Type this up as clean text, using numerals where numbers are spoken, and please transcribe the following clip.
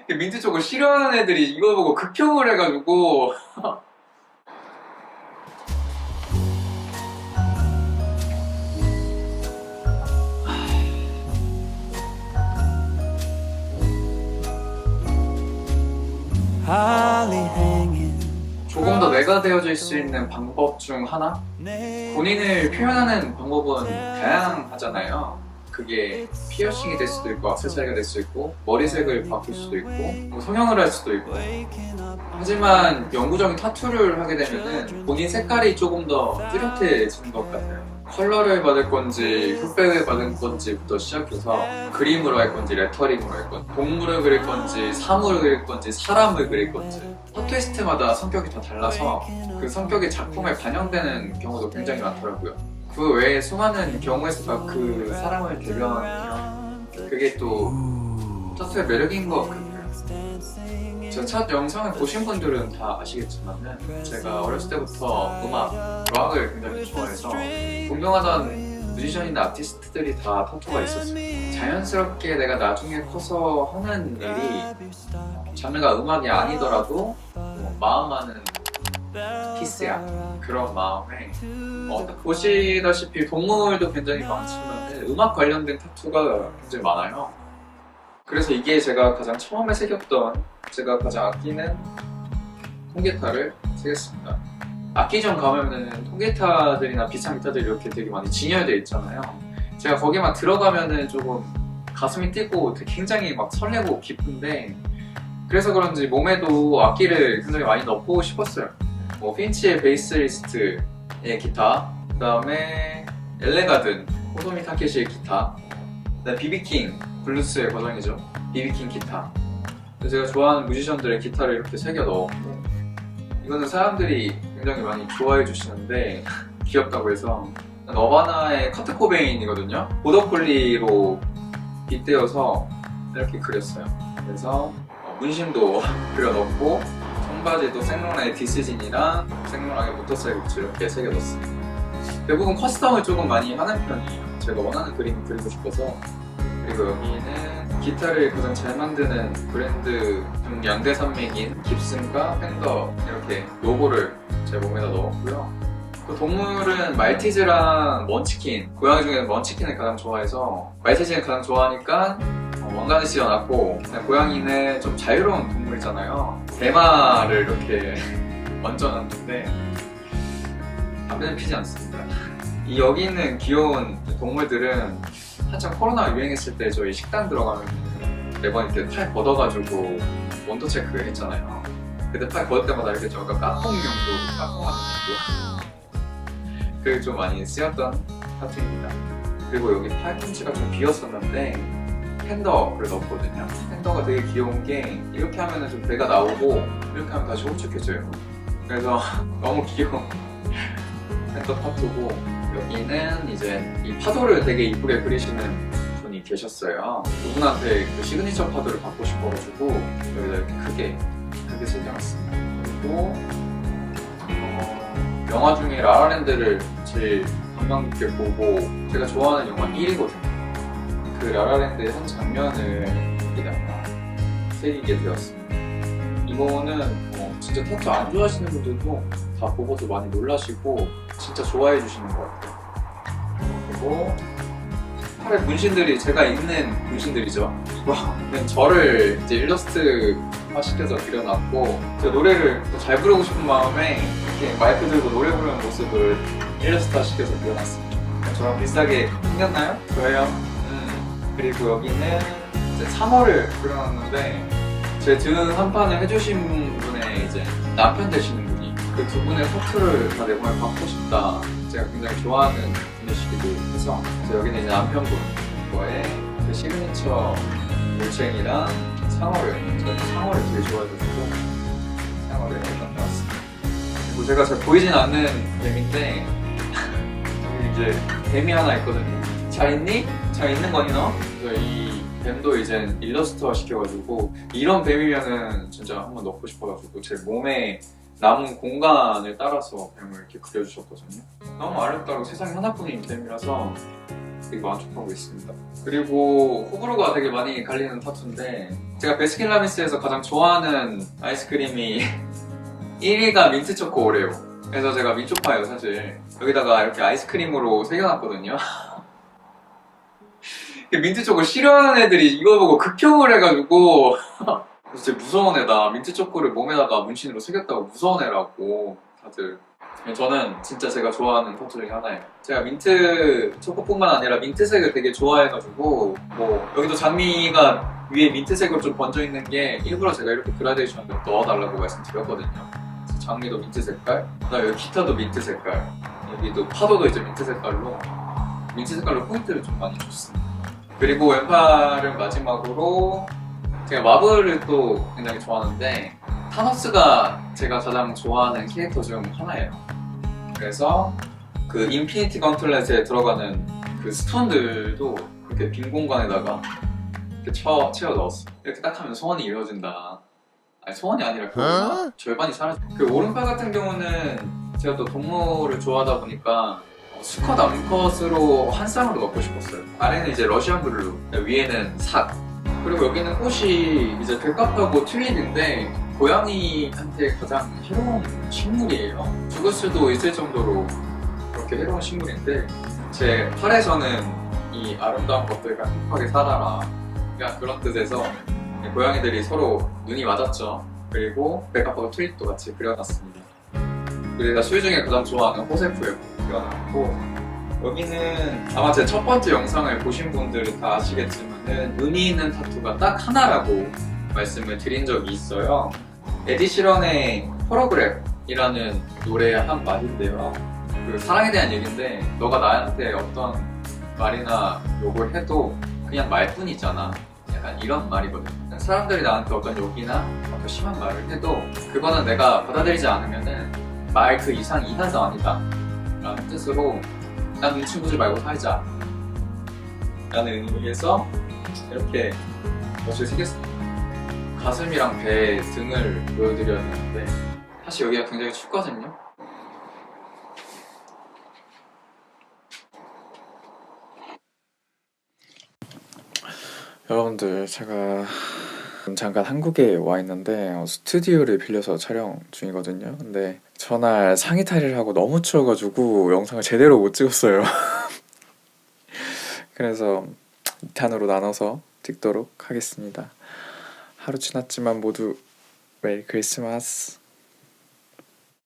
민트 초코 싫어하는 애들이 이거 보고 극혐을 해가지고 조금 더 내가 되어질 수 있는 방법 중 하나? 본인을 표현하는 방법은 다양하잖아요. 그게 피어싱이 될 수도 있고 액세서리가 될 수도 있고 머리색을 바꿀 수도 있고 뭐 성형을 할 수도 있고. 하지만 영구적인 타투를 하게 되면은 본인 색깔이 조금 더 뚜렷해지는 것 같아요. 컬러를 받을 건지 흑백을 받을 건지부터 시작해서 그림으로 할 건지 레터링으로 할 건지 동물을 그릴 건지 사물을 그릴 건지 사람을 그릴 건지 타투이스트마다 성격이 다 달라서 그 성격이 작품에 반영되는 경우도 굉장히 많더라고요. 그 외에 수많은 경우에서 그 사람을 대변하는 그게 또 타투의 매력인 것 같아요. 제 첫 영상을 보신 분들은 다 아시겠지만 제가 어렸을 때부터 음악, 락을 굉장히 좋아해서 존경하던 뮤지션이나 아티스트들이 다 타투가 있었어요. 자연스럽게 내가 나중에 커서 하는 일이 장르가 음악이 아니더라도 뭐 마음만은 피스야 그런 마음에 보시다시피 동물도 굉장히 많지만 음악 관련된 타투가 굉장히 많아요. 그래서 이게 제가 가장 처음에 새겼던 제가 가장 아끼는 통기타를 새겼습니다. 악기점 가면은 통기타들이나 비싼 기타들이 이렇게 되게 많이 진열되어 있잖아요. 제가 거기만 들어가면은 조금 가슴이 뛰고 되게 굉장히 막 설레고 기쁜데 그래서 그런지 몸에도 악기를 굉장히 많이 넣고 싶었어요. 뭐 핀치의 베이스리스트의 기타, 그 다음에 엘레가든 호소미 타케시의 기타, 그다음에 비비킹 블루스의 버전이죠. 비비킹 기타. 제가 좋아하는 뮤지션들의 기타를 이렇게 새겨 넣었고 이거는 사람들이 굉장히 많이 좋아해 주시는데 귀엽다고 해서 너바나의 커트 코베인이거든요. 보더콜리로 빗대어서 이렇게 그렸어요. 그래서 문신도 그려 넣고 청바지도 생로나의 디스진이랑 생로나의 모터사이클 굿즈 이렇게 새겨 넣었어요. 대부분 커스텀을 조금 많이 하는 편이에요. 제가 원하는 그림을 그리고 싶어서. 그리고 여기는 기타를 가장 잘 만드는 브랜드 중 양대 산맥인 깁슨과 펜더 이렇게 로고를 제 몸에다 넣었고요. 그 동물은 말티즈랑 먼치킨, 고양이 중에는 먼치킨을 가장 좋아해서 말티즈는 가장 좋아하니까 왕관을 씌워놨고 고양이는 좀 자유로운 동물이잖아요. 대마를 이렇게 얹어놨는데 담배는 피지 않습니다. 이 여기 있는 귀여운 동물들은 한참 코로나 유행했을 때 저희 식당 들어가면 매번 이렇게 팔 걷어가지고 온도 체크 했잖아요. 그때 팔 걷을 때마다 이렇게 좀 약간 까꿍용도 까꿍하는 용도 그게 좀 많이 쓰였던 타투입니다. 그리고 여기 팔꿈치가 좀 비었었는데 팬더를 넣었거든요. 팬더가 되게 귀여운 게 이렇게 하면 좀 배가 나오고 이렇게 하면 다시 홀쭉해져요. 그래서 너무 귀여운 팬더 타투고 여기는 이제 이 파도를 되게 이쁘게 그리시는 분이 계셨어요. 그분한테 그 시그니처 파도를 받고 싶어가지고 여기다 이렇게 크게 새겨놨습니다. 그리고 영화 중에 라라랜드를 제일 감명 깊게 보고 제가 좋아하는 영화 1위거든요. 그 라라랜드의 한 장면을 여기다가 새기게 되었습니다. 이거는 진짜 타투 안 좋아하시는 분들도 다 보고서 많이 놀라시고 진짜 좋아해 주시는 것 같아요. 그리고 팔에 문신들이 제가 있는 문신들이죠. 이거는 저를 이제 일러스트화 시켜서 그려놨고 제가 노래를 잘 부르고 싶은 마음에 이렇게 마이크 들고 노래 부르는 모습을 일러스트화 시켜서 그려놨습니다. 저랑 비슷하게 생겼나요? 저예요. 그리고 여기는 이제 3월을 그려놨는데 제 등 한 판을 해주신 분의 이제 남편 되시는 분이 그 두 분의 타투를 다 내 몸에 받고 싶다. 제가 굉장히 좋아하는 분이시기도 해서 여기는 이제 남편분 거에 그 시그니처 물챙이랑 상어를 제가 상어를 되게 좋아해가지고 상어를 넣어놨습니다. 그리고 제가 잘 보이진 않는 뱀인데 여기 이제 뱀이 하나 있거든요. 잘 있니? 잘 있는 거니 너? 그래서 이 뱀도 이제 일러스트화 시켜가지고 이런 뱀이면은 진짜 한번 넣고 싶어가지고 제 몸에 남은 공간을 따라서 뱀을 이렇게 그려주셨거든요. 너무 아름다고 세상에 하나뿐인 뱀이라서 되게 만족하고 있습니다. 그리고 호불호가 되게 많이 갈리는 타투인데 제가 베스킨라빈스에서 가장 좋아하는 아이스크림이 1위가 민트초코 오레오. 그래서 제가 민초파예요 사실. 여기다가 이렇게 아이스크림으로 새겨놨거든요. 민트초코 싫어하는 애들이 이거 보고 극혐을 해가지고 진짜 무서운 애다. 민트초코를 몸에다가 문신으로 새겼다고 무서운 애라고 다들. 저는 진짜 제가 좋아하는 타투 중에 하나예요. 제가 민트 초코뿐만 아니라 민트색을 되게 좋아해가지고 뭐 여기도 장미가 위에 민트색으로 좀 번져있는 게 일부러 제가 이렇게 그라데이션을 넣어달라고 말씀드렸거든요. 그래서 장미도 민트 색깔, 그다음에 여기 기타도 민트 색깔, 여기도 파도도 이제 민트 색깔로 포인트를 좀 많이 줬습니다. 그리고 왼팔은 마지막으로 제가 마블을 또 굉장히 좋아하는데 타노스가 제가 가장 좋아하는 캐릭터 중 하나예요. 그래서 그 인피니티 건틀렛에 들어가는 그 스톤들도 그렇게 빈 공간에다가 이렇게 채워 넣었어. 이렇게 딱 하면 소원이 이루어진다. 아니 소원이 아니라 그거구나. 절반이 사라져. 그 오른팔 같은 경우는 제가 또 동물을 좋아하다 보니까 수컷 암컷으로 한 쌍으로 넣고 싶었어요. 아래는 이제 러시안 블루, 위에는 삭. 그리고 여기는 꽃이 이제 백합하고 튤립인데 고양이한테 가장 해로운 식물이에요. 죽을 수도 있을 정도로 그렇게 해로운 식물인데 제 팔에서는 이 아름다운 것들과 행복하게 살아라. 그냥 그런 뜻에서 고양이들이 서로 눈이 맞았죠. 그리고 백합하고 튤립도 같이 그려놨습니다. 그리고 내가 수유 중에 가장 좋아하는 호세프를 그려놨고 여기는 아마 제 첫 번째 영상을 보신 분들은 다 아시겠지만은 의미 있는 타투가 딱 하나라고 말씀을 드린 적이 있어요. 에디 시런의 호로그램이라는 노래의 한 말인데요. 그 사랑에 대한 얘기인데 너가 나한테 어떤 말이나 욕을 해도 그냥 말뿐이잖아. 약간 이런 말이거든요. 사람들이 나한테 어떤 욕이나 어떤 심한 말을 해도 그거는 내가 받아들이지 않으면은 말 그 이상 이하도 아니다 라는 뜻으로 난 눈치 보지 말고 살자 라는 의미에서 이렇게 멋을 새겼습니다. 가슴이랑 배, 등을 보여드려야 되는데 사실 여기가 굉장히 춥거든요. 여러분들 제가 잠깐 한국에 와 있는데 스튜디오를 빌려서 촬영 중이거든요. 근데 전날 상의 탈의를 하고 너무 추워가지고 영상을 제대로 못 찍었어요. 그래서 2탄으로 나눠서 찍도록 하겠습니다. 하루 지났지만 모두 메리 크리스마스.